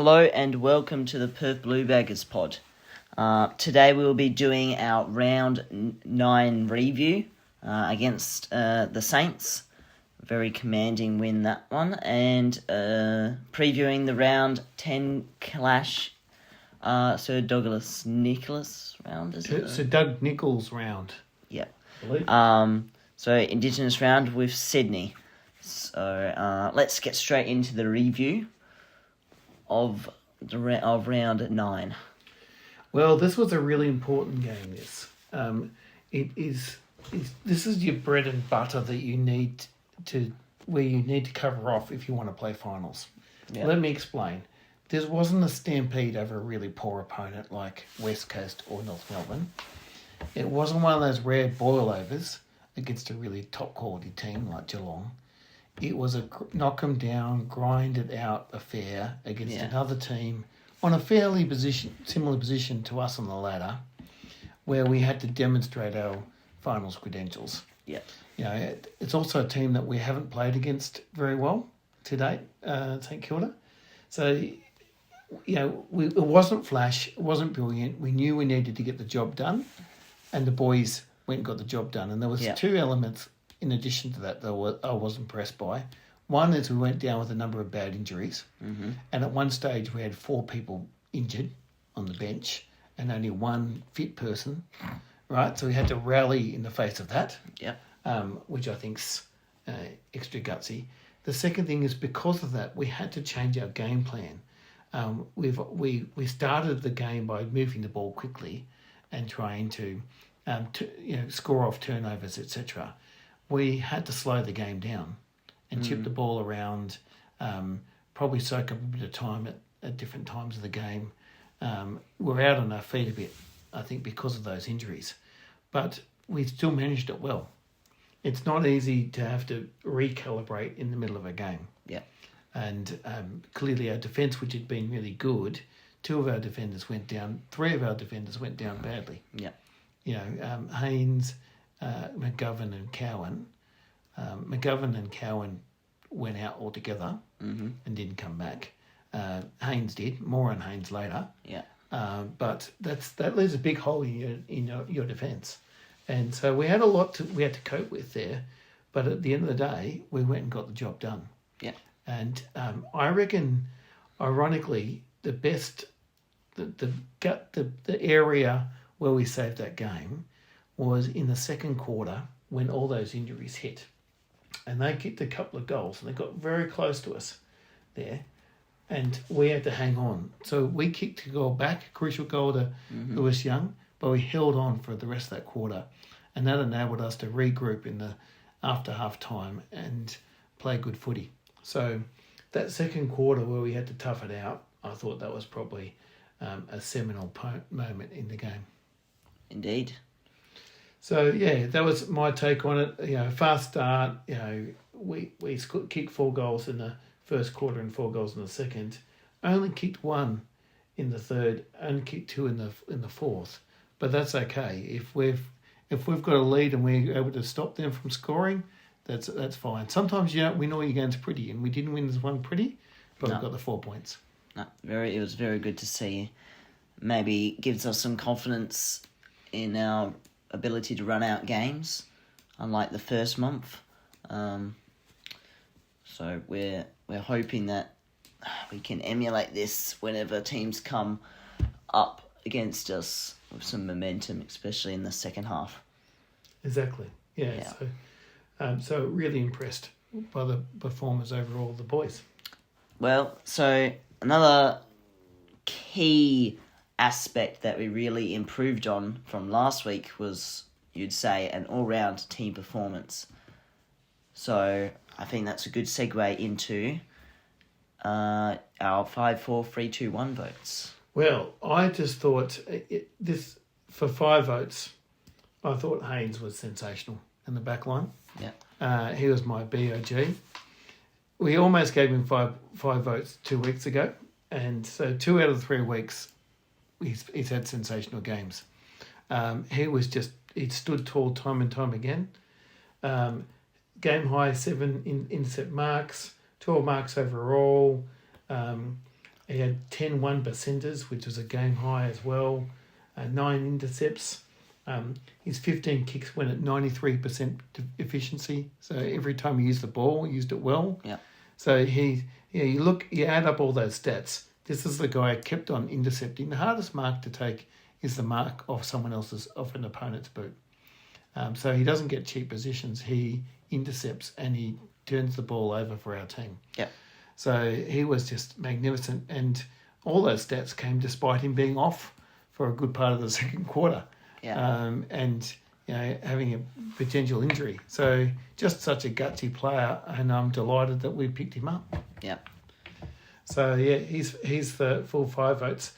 Hello and welcome to the Perth Blue Baggers pod. Today we will be doing our round 9 review against the Saints. Very commanding win, that one. And previewing the round 10 clash, Sir Douglas Nicholas round, is it? Sir Doug Nichols round. Yeah. I So Indigenous round with Sydney. So let's get straight into the review of round 9. Well, this was a really important game. This this is your bread and butter that you need to cover off if you want to play finals. Yeah. Let me explain. This wasn't a stampede over a really poor opponent like West Coast or North Melbourne. It wasn't one of those rare boilovers against a really top quality team like Geelong. It was a knock 'em down, grind it out affair against another team on a fairly similar position to us on the ladder, where we had to demonstrate our finals credentials. Yeah. You know, it's also a team that we haven't played against very well to date, St Kilda. So, you know, it wasn't flash, it wasn't brilliant. We knew we needed to get the job done, and the boys went and got the job done. And there was two elements in addition to that, though, I was impressed by. One is we went down with a number of bad injuries. Mm-hmm. And at one stage, we had 4 people injured on the bench and only one fit person, right? So we had to rally in the face of that, which I think's extra gutsy. The second thing is because of that, we had to change our game plan. We started the game by moving the ball quickly and trying to score off turnovers, etc. We had to slow the game down and chip the ball around, probably soak up a bit of time at different times of the game. We're out on our feet a bit, I think, because of those injuries. But we still managed it well. It's not easy to have to recalibrate in the middle of a game. Yeah. And clearly our defence, which had been really good, 2 of our defenders went down, 3 of our defenders went down badly. Yeah. You know, Haynes, McGovern and Cowan. McGovern and Cowan went out altogether and didn't come back. Haynes did. More on Haynes later. Yeah. But that leaves a big hole in your defence, and so we had a lot we had to cope with there. But at the end of the day, we went and got the job done. Yeah. And I reckon, ironically, the area where we saved that game was in the second quarter when all those injuries hit. And they kicked a couple of goals and they got very close to us there. And we had to hang on. So we kicked a goal back, a crucial goal to Lewis Young, but we held on for the rest of that quarter. And that enabled us to regroup in the after half time and play good footy. So that second quarter where we had to tough it out, I thought that was probably a seminal moment in the game. Indeed. So, yeah, that was my take on it. You know, fast start. You know, we kicked 4 goals in the first quarter and 4 goals in the second. Only kicked 1 in the third, and kicked 2 in the fourth. But that's okay. If we've got a lead and we're able to stop them from scoring, that's fine. Sometimes we know your game's pretty, and we didn't win this one pretty, but we got the 4 points. No, it was very good to see. Maybe gives us some confidence in our ability to run out games, unlike the first month. So we're hoping that we can emulate this whenever teams come up against us with some momentum, especially in the second half. Exactly. Yeah. So really impressed by the performance overall of the boys. Well, so another key aspect that we really improved on from last week was, you'd say, an all-round team performance. So I think that's a good segue into our 5-4-3-2-1 votes. Well, I just thought for 5 votes, I thought Haynes was sensational in the back line. Yeah. He was my BOG. We almost gave him 5 votes 2 weeks ago, and so 2 out of 3 weeks he's had sensational games. He stood tall time and time again. Game high 7 intercept marks, 12 marks overall. He had 10 1%ers, which was a game high as well. 9 intercepts. His 15 kicks went at 93% efficiency. So every time he used the ball, he used it well. Yeah. So you add up all those stats. This is the guy who kept on intercepting. The hardest mark to take is the mark off an opponent's boot. So he doesn't get cheap positions. He intercepts and he turns the ball over for our team. Yeah. So he was just magnificent, and all those stats came despite him being off for a good part of the second quarter. Yeah. And having a potential injury. So just such a gutsy player, and I'm delighted that we picked him up. Yeah. So he's the full 5 votes.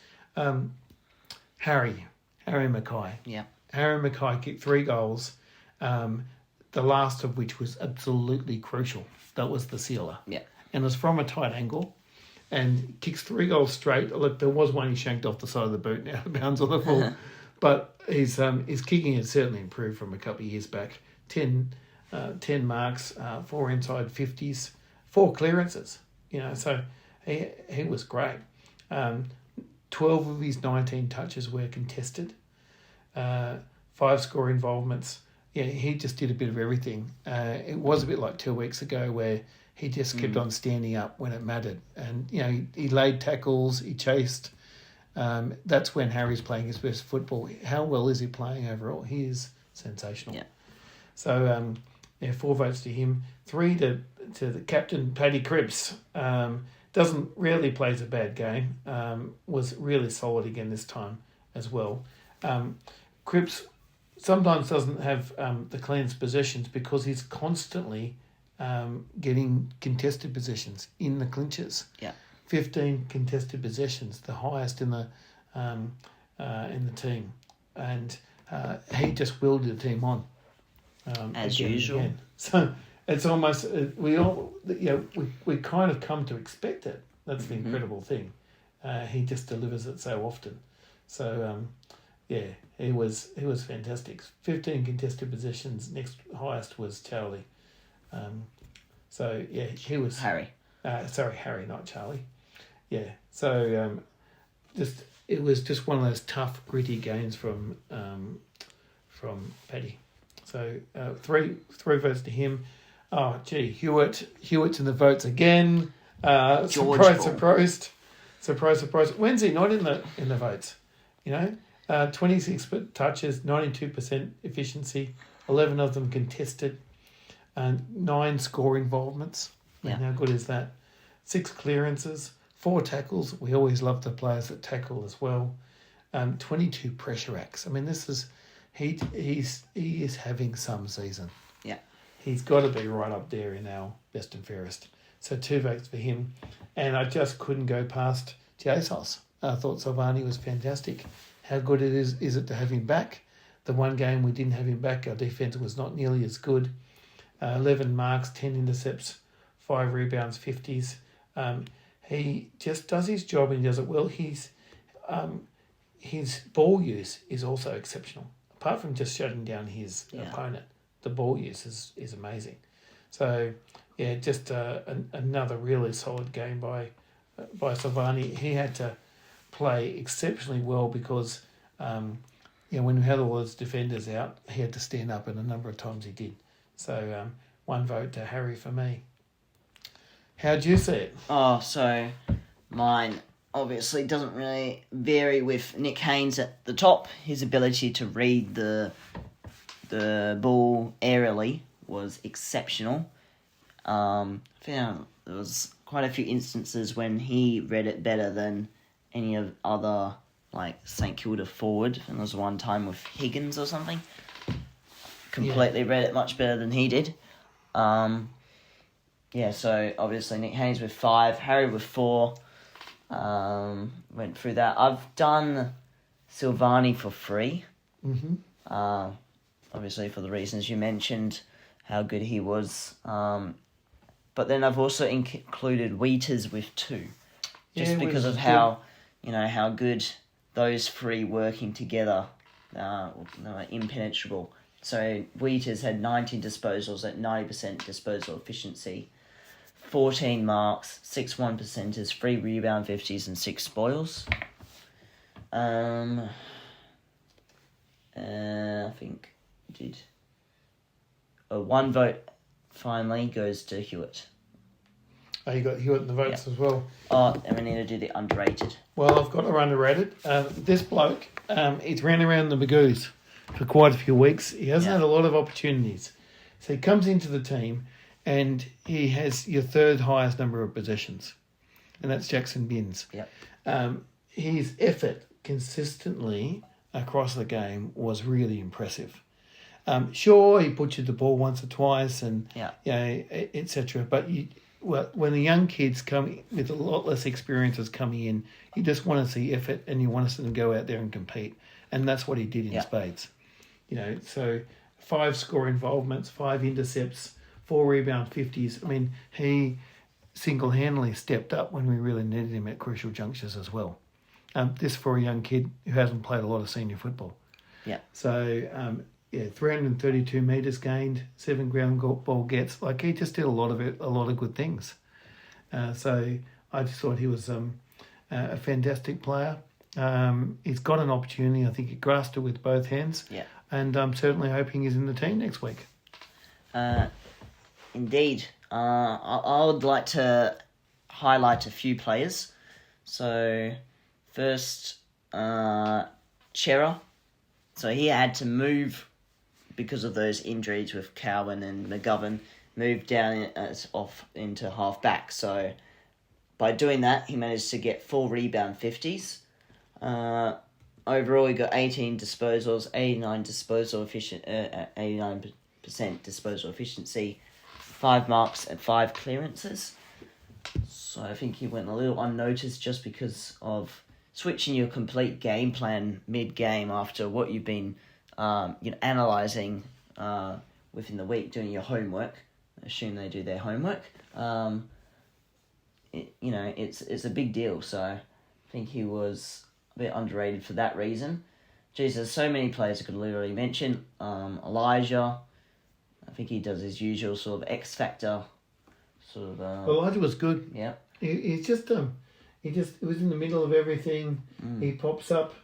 Harry Mackay. Yeah. Harry Mackay kicked 3 goals, the last of which was absolutely crucial. That was the sealer. Yeah. And it was from a tight angle, and kicks 3 goals straight. Look, there was one he shanked off the side of the boot, out of bounds on the full. But his kicking has certainly improved from a couple of years back. 10 marks, 4 inside 50s, 4 clearances. So he was great. 12 of his 19 touches were contested. 5 score involvements. Yeah, he just did a bit of everything. It was a bit like 2 weeks ago where he just kept on standing up when it mattered. And, he laid tackles, he chased. That's when Harry's playing his best football. How well is he playing overall? He is sensational. Yeah. So, 4 votes to him. 3 to the captain, Paddy Cripps. Doesn't really plays a bad game. Was really solid again this time as well. Cripps sometimes doesn't have the cleanest possessions because he's constantly getting contested possessions in the clinches. Yeah. 15 contested possessions, the highest in the team, and he just willed the team on. As usual. So it's almost we kind of come to expect it. That's the incredible thing. He just delivers it so often. So he was fantastic. 15 contested possessions. Next highest was Charlie. He was Harry. Harry, not Charlie. Yeah. So it was just one of those tough, gritty games from Paddy. So 3 votes to him. Oh, gee, Hewitt's in the votes again. Surprise. When's he not in the votes? 26 touches, 92% efficiency, 11 of them contested, and 9 score involvements. Yeah. And how good is that? 6 clearances, 4 tackles. We always love the players that tackle as well. 22 pressure acts. I mean, this is he is having some season. Yeah. He's got to be right up there in our best and fairest. So 2 votes for him. And I just couldn't go past Jesus. I thought Silvani was fantastic. How good is it to have him back? The one game we didn't have him back, our defence was not nearly as good. 11 marks, 10 intercepts, 5 rebounds, 50s. He just does his job and he does it well. His ball use is also exceptional. Apart from just shutting down his opponent, the ball use is amazing. So, just another really solid game by Silvani. He had to play exceptionally well because, when we had all those defenders out, he had to stand up, and a number of times he did. So, 1 vote to Harry for me. How'd you see it? Oh, so mine obviously doesn't really vary with Nick Haynes at the top. His ability to read the ball aerially was exceptional. I found there was quite a few instances when he read it better than any of other, like, St Kilda forward. And there was one time with Higgins or something. Completely read it much better than he did. So obviously Nick Haynes with 5, Harry with 4. Went through that. I've done Silvani for 3. Mm-hmm. Obviously for the reasons you mentioned, how good he was. But then I've also included Wheaters with 2. Just because of how good those 3 working together, they were impenetrable. So Wheaters had 19 disposals at 90% disposal efficiency, 14 marks, 6 1%ers, 3 rebound 50s, and 6 spoils. I think did. One vote finally goes to Hewitt. Oh, you got Hewitt in the votes as well. Oh, and we need to do the underrated. Well, I've got her underrated. This bloke, he's ran around the Magoos for quite a few weeks. He hasn't had a lot of opportunities. So he comes into the team and he has your third highest number of possessions. And that's Jackson Binns. Yep. His effort consistently across the game was really impressive. Sure, he butchered the ball once or twice and, etc. But when the young kids come with a lot less experiences coming in, you just want to see effort and you want to see them go out there and compete. And that's what he did in spades. So 5 score involvements, 5 intercepts, 4 rebound 50s. I mean, he single-handedly stepped up when we really needed him at crucial junctures as well. This for a young kid who hasn't played a lot of senior football. Yeah. So, 332 metres gained, 7 ground ball gets. Like, he just did a lot of good things. So I just thought he was a fantastic player. He's got an opportunity. I think he grasped it with both hands. Yeah. And I'm certainly hoping he's in the team next week. Indeed. I would like to highlight a few players. So, first, Chera. So he had to move because of those injuries with Cowan and McGovern, moved down off into half back. So by doing that, he managed to get 4 rebound 50s. Overall, he got 18 disposals, 89% disposal efficiency, 5 marks and 5 clearances. So I think he went a little unnoticed just because of switching your complete game plan mid-game after what you've been analysing within the week, doing your homework. I assume they do their homework. It's a big deal. So I think he was a bit underrated for that reason. Geez, there's so many players I could literally mention. Elijah, I think he does his usual sort of X Factor sort of. Elijah was good. Yeah. He was in the middle of everything. He pops up,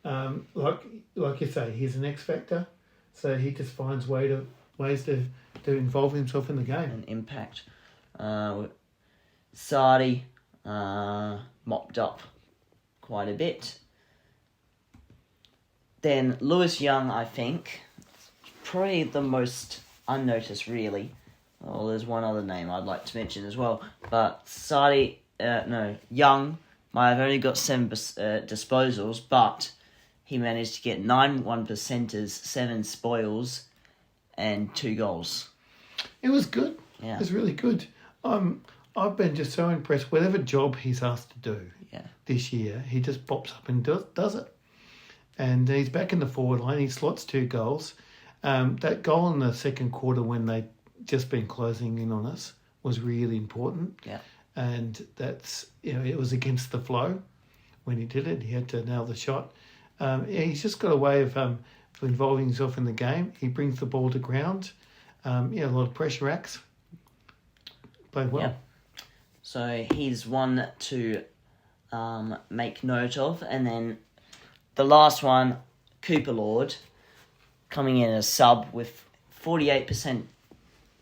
like you say, he's an X factor. So he just finds ways to involve himself in the game. And impact. Sardi mopped up quite a bit. Then Lewis Young, I think, probably the most unnoticed, really. Well, there's one other name I'd like to mention as well, but Young might have only got 7 disposals, but he managed to get 9 1%ers, 7 spoils, and 2 goals. It was good. Yeah. It was really good. I've been just so impressed. Whatever job he's asked to do this year, he just pops up and does it. And he's back in the forward line. He slots 2 goals. That goal in the second quarter when they just been closing in on us was really important. Yeah. And that's, it was against the flow when he did it. He had to nail the shot. He's just got a way of involving himself in the game. He brings the ball to ground. A lot of pressure acts. Played well. Yeah. So he's one to make note of. And then the last one, Cooper Lord, coming in as sub with 48%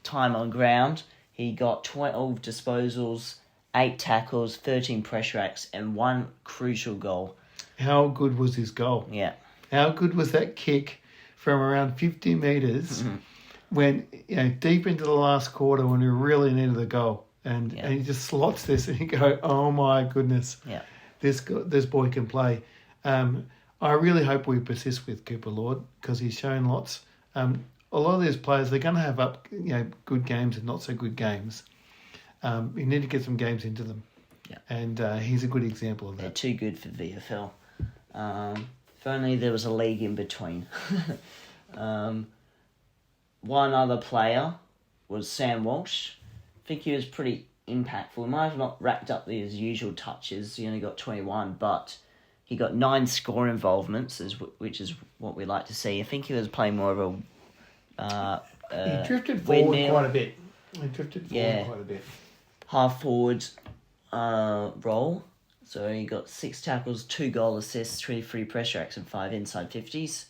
time on ground. He got 12 disposals, 8 tackles, 13 pressure acts, and 1 crucial goal. How good was his goal? Yeah. How good was that kick from around 50 metres when, deep into the last quarter when we really needed the goal? And he just slots this and you go, oh my goodness, this boy can play. I really hope we persist with Cooper Lord because he's shown lots. A lot of these players, they're going to have good games and not so good games. You need to get some games into them. Yeah. And he's a good example of that. They're too good for VFL. If only there was a league in between. One other player was Sam Walsh. I think he was pretty impactful. He might have not racked up his usual touches. He only got 21, but he got 9 score involvements, which is what we like to see. I think he was playing more of a he drifted forward quite a bit. half forward role. So he got 6 tackles, 2 goal assists, 3 free pressure acts, and 5 inside 50s.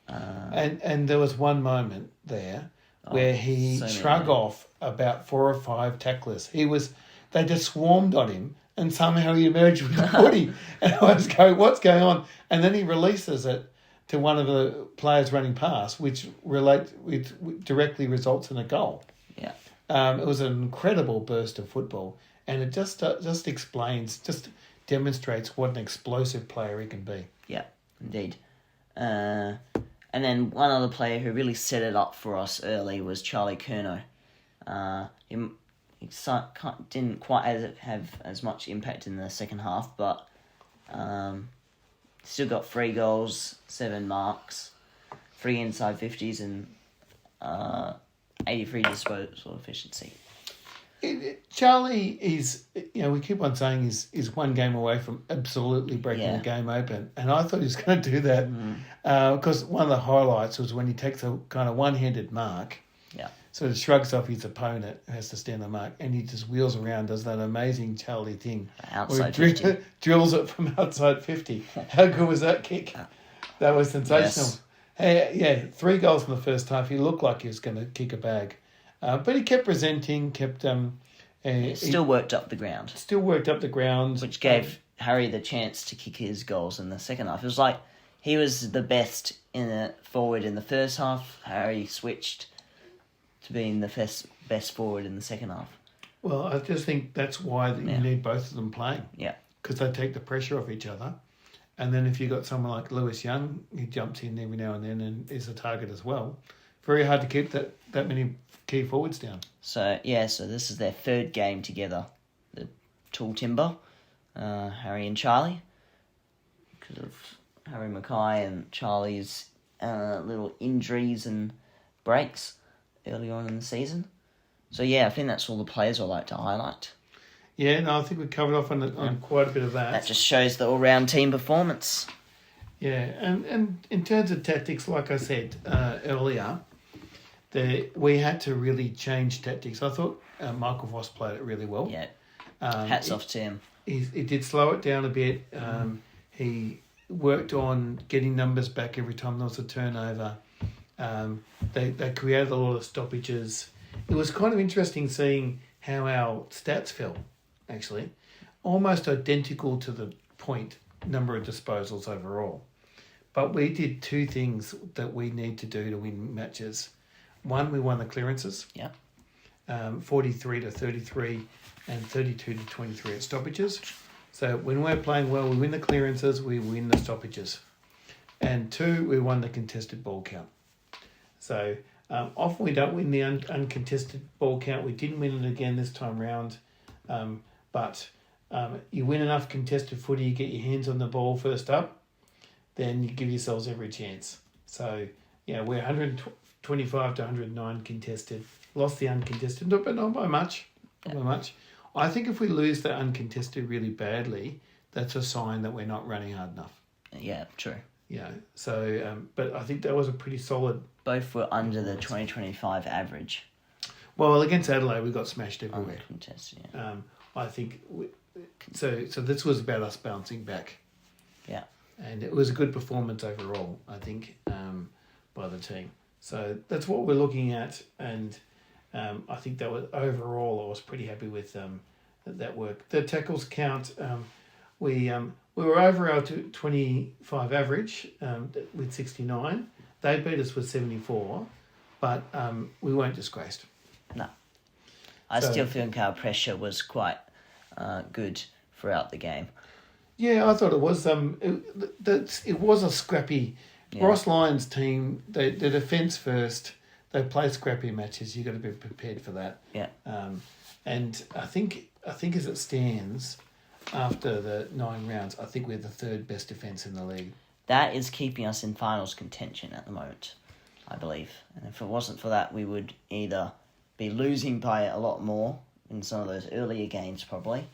And there was one moment there where he shrugged off about 4 or 5 tacklers. They just swarmed on him, and somehow he emerged with the footy. And I was going, what's going on? And then he releases it to one of the players running past, which directly results in a goal. Yeah. It was an incredible burst of football, and it just demonstrates what an explosive player he can be. Yeah, indeed. And then one other player who really set it up for us early was Charlie Curnow. He didn't quite have as much impact in the second half, but still got 3 goals, 7 marks, 3 inside 50s, and 83 disposal efficiency. Charlie is, we keep on saying he's one game away from absolutely breaking the game open. And I thought he was going to do that because one of the highlights was when he takes a kind of one-handed mark, sort of shrugs off his opponent who has to stand the mark, and he just wheels around, does that amazing Charlie thing. Outside 50. Drills it from outside 50. How good was that kick? That was sensational. Yes. Hey, 3 goals in the first half. He looked like he was going to kick a bag. But he kept presenting, still worked up the ground. Which gave Harry the chance to kick his goals in the second half. It was like he was the best forward in the first half. Harry switched to being the best forward in the second half. Well, I just think that's why you need both of them playing. Yeah. Because they take the pressure off each other. And then if you've got someone like Lewis Young, he jumps in every now and then and is a target as well. Very hard to keep that many key forwards down. So this is their 3rd game together, the Tall Timber, Harry and Charlie, because of Harry Mackay and Charlie's little injuries and breaks early on in the season. So I think that's all the players I'd like to highlight. Yeah, no, I think we covered off on quite a bit of that. That just shows the all-round team performance. Yeah, and in terms of tactics, like I said earlier, we had to really change tactics. I thought Michael Voss played it really well. Yeah, hats off to him. He did slow it down a bit. He worked on getting numbers back every time there was a turnover. They created a lot of stoppages. It was kind of interesting seeing how our stats fell, actually. Almost identical to the point number of disposals overall. But we did 2 things that we need to do to win matches. One, we won the clearances. Yeah. 43-33 and 32-23 at stoppages. So when we're playing well, we win the clearances, we win the stoppages. And 2, we won the contested ball count. So often we don't win the uncontested ball count. We didn't win it again this time round. But you win enough contested footy, you get your hands on the ball first up, then you give yourselves every chance. So, we're 125 to 109 contested. Lost the uncontested, but not by much. Not by much. I think if we lose the uncontested really badly, that's a sign that we're not running hard enough. Yeah, true. But I think that was a pretty solid... Both were under the 2025 average. Well, against Adelaide, we got smashed everywhere. Uncontested, yeah. I think... So this was about us bouncing back. Yeah. And it was a good performance overall, I think, by the team. So that's what we're looking at, and I think that was overall I was pretty happy with that work. The tackles count, we were over our 25 average with 69. They beat us with 74, but we weren't disgraced. No. I still think our pressure was quite good throughout the game. Yeah, I thought it was. It was a scrappy. Yeah. Ross Lyon's team. The defence first. They play scrappy matches. You got to be prepared for that. Yeah. And I think as it stands, after the 9 rounds, I think we're the 3rd best defence in the league. That is keeping us in finals contention at the moment, I believe. And if it wasn't for that, we would either be losing by a lot more in some of those earlier games, probably.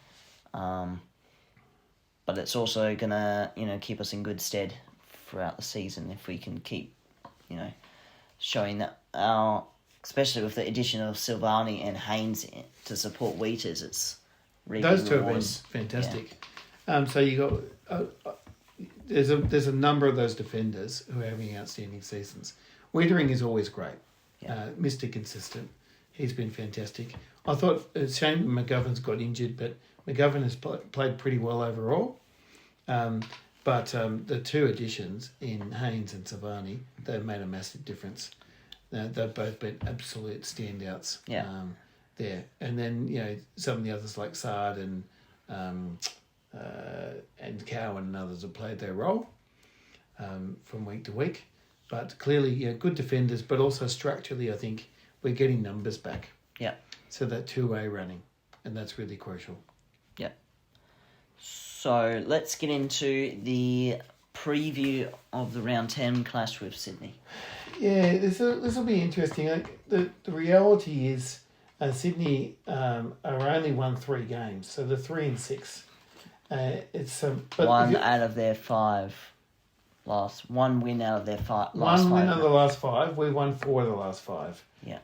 But it's also going to, keep us in good stead throughout the season if we can keep, showing that our especially with the addition of Silvani and Haynes to support Wheaters. It's really Those two have been fantastic. So you got there's a number of those defenders who are having outstanding seasons. Wiedering is always great. Mr. Consistent. He's been fantastic. I thought it's a shame McGovern's got injured, but McGovern has played pretty well overall. But the two additions in Haynes and Silvani, they've made a massive difference. They've both been absolute standouts there. And then, some of the others like Sard and Cowan and others have played their role from week to week. But clearly, good defenders, but also structurally, I think we're getting numbers back. Yeah. So that two-way running, and that's really crucial. Yeah. So let's get into the preview of the round 10 clash with Sydney. Yeah, this will be interesting. The reality is Sydney are only won 3 games, so they're 3-6. It's but one out of their 5 last. One win out of their last 5. One win out of the last 5. We won 4 of the last 5. Yeah.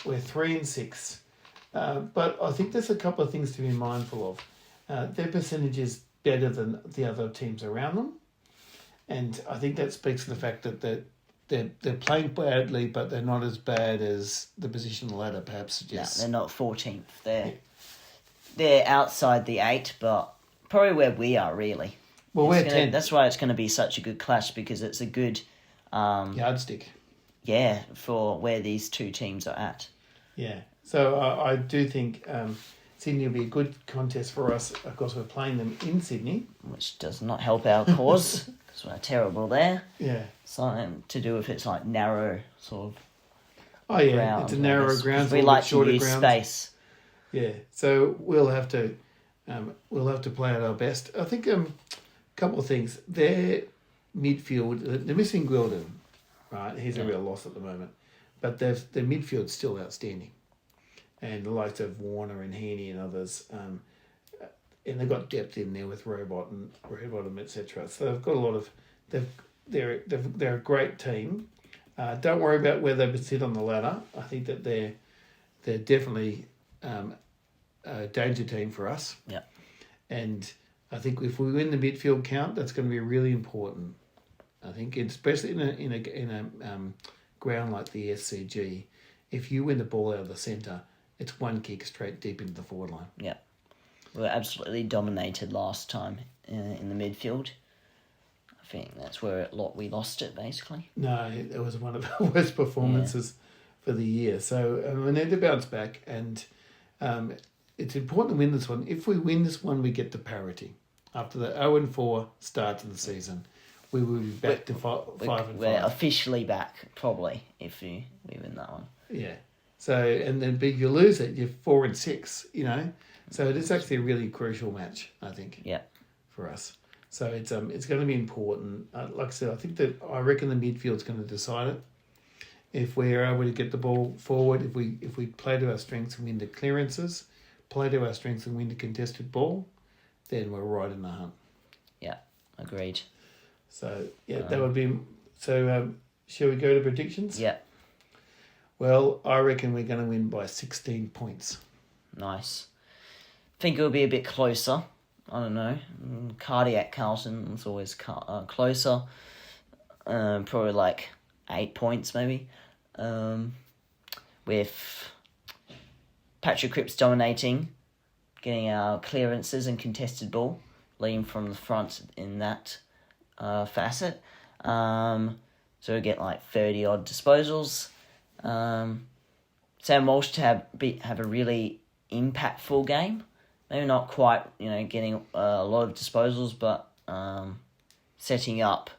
We're 3-6. But I think there's a couple of things to be mindful of. Their percentage is better than the other teams around them, and I think that speaks to the fact that they're playing badly, but they're not as bad as the position ladder perhaps suggests. No, they're not 14th. They're outside the 8, but probably where we are really. Well, we're 10. That's why it's going to be such a good clash, because it's a good yardstick. Yeah, for where these two teams are at. Yeah, so I do think Sydney will be a good contest for us. Of course, we're playing them in Sydney, which does not help our cause because we're terrible there. Yeah, something to do with it's like narrow sort of. Oh yeah, ground, it's a narrow ground. We like shorter to use grounds. space. Yeah, so we'll have to play at our best. I think a couple of things. Their midfield, they're missing Gwilden, right? He's a real loss at the moment, but their midfield's still outstanding, and the likes of Warner and Heaney and others, and they've got depth in there with Robot and etc. So they've got a lot of they're a great team. Don't worry about where they sit on the ladder. I think that they're definitely a danger team for us. Yeah. And I think if we win the midfield count, that's going to be really important. I think, especially in a ground like the SCG, if you win the ball out of the centre, it's one kick straight deep into the forward line. Yeah, we were absolutely dominated last time in the midfield. I think that's where we lost it, basically. No, it was one of our worst performances for the year. So we need to bounce back, and it's important to win this one. If we win this one, we get to parity. After the 0-4 start to the season, we will be back to 5-5. We're officially back, probably, if we win that one. Yeah. So, and then if you lose it, you're 4-6, So it is actually a really crucial match, I think. Yeah. For us. So it's going to be important. Like I said, I reckon the midfield's going to decide it. If we're able to get the ball forward, if we play to our strengths and win the clearances, play to our strengths and win the contested ball, then we're right in the hunt. Yeah, agreed. So that would be. So shall we go to predictions? Yeah. Well, I reckon we're going to win by 16 points. Nice. Think it'll be a bit closer. I don't know. Cardiac Carlton is always closer. Probably like 8 points maybe. With Patrick Cripps dominating, getting our clearances and contested ball, leading from the front in that facet. So we get like 30 odd disposals. Sam Walsh to have a really impactful game. Maybe not quite, getting a lot of disposals, but setting up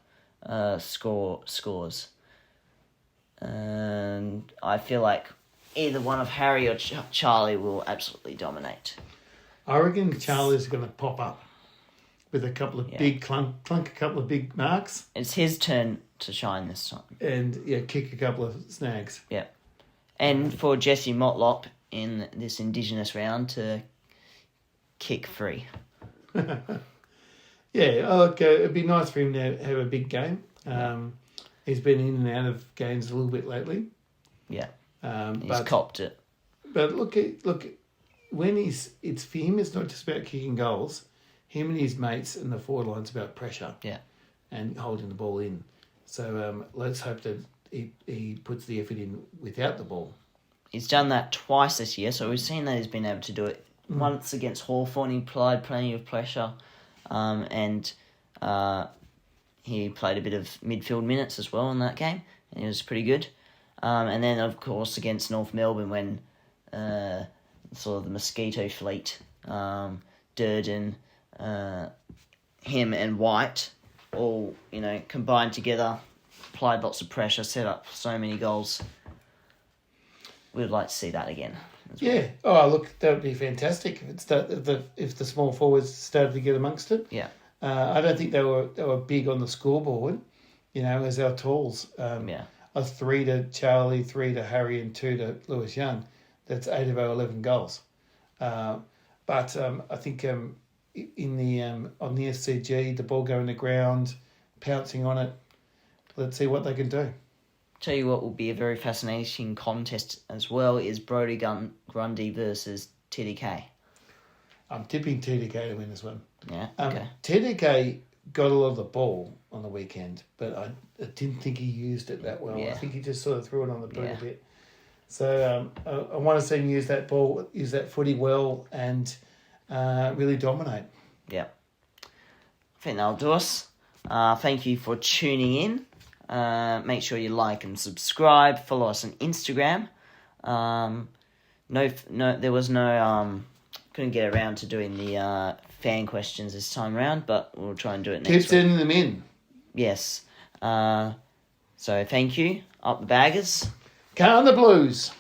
scores. And I feel like either one of Harry or Charlie will absolutely dominate. I reckon Charlie's going to pop up with a couple of big clunk a couple of big marks. It's his turn to shine this time. And kick a couple of snags. Yeah. And for Jesse Motlop in this Indigenous round to kick free. It'd be nice for him to have a big game. He's been in and out of games a little bit lately. Yeah. He's copped it. But look, when it's for him, it's not just about kicking goals. Him and his mates and the forward line's about pressure. Yeah. And holding the ball in. So let's hope that he puts the effort in without the ball. He's done that twice this year, so we've seen that he's been able to do it. Once against Hawthorn, he applied plenty of pressure, and he played a bit of midfield minutes as well in that game, and he was pretty good. And then, of course, against North Melbourne when sort of the Mosquito Fleet, Durden, him and White all, combined together, applied lots of pressure, set up so many goals. We'd like to see that again. Yeah. Well. Oh, look, that would be fantastic if the small forwards started to get amongst it. Yeah. I don't think they were big on the scoreboard, as our talls. A 3 to Charlie, 3 to Harry, and 2 to Lewis Young. That's 8 of our 11 goals. But I think on the SCG, the ball going to ground, pouncing on it. Let's see what they can do. Tell you what will be a very fascinating contest as well is Brodie Grundy versus TDK. I'm tipping TDK to win this one. Yeah, okay. TDK got a lot of the ball on the weekend, but I didn't think he used it that well. Yeah. I think he just sort of threw it on the boot a bit. So I want to see him use that footy well and really dominate. Yeah. I think that'll do us. Thank you for tuning in. Make sure you like and subscribe. Follow us on Instagram. There was no couldn't get around to doing the fan questions this time around, but we'll try and do it next week. Keep sending them in. Yes. So thank you. Up the Baggers. Calm the Blues.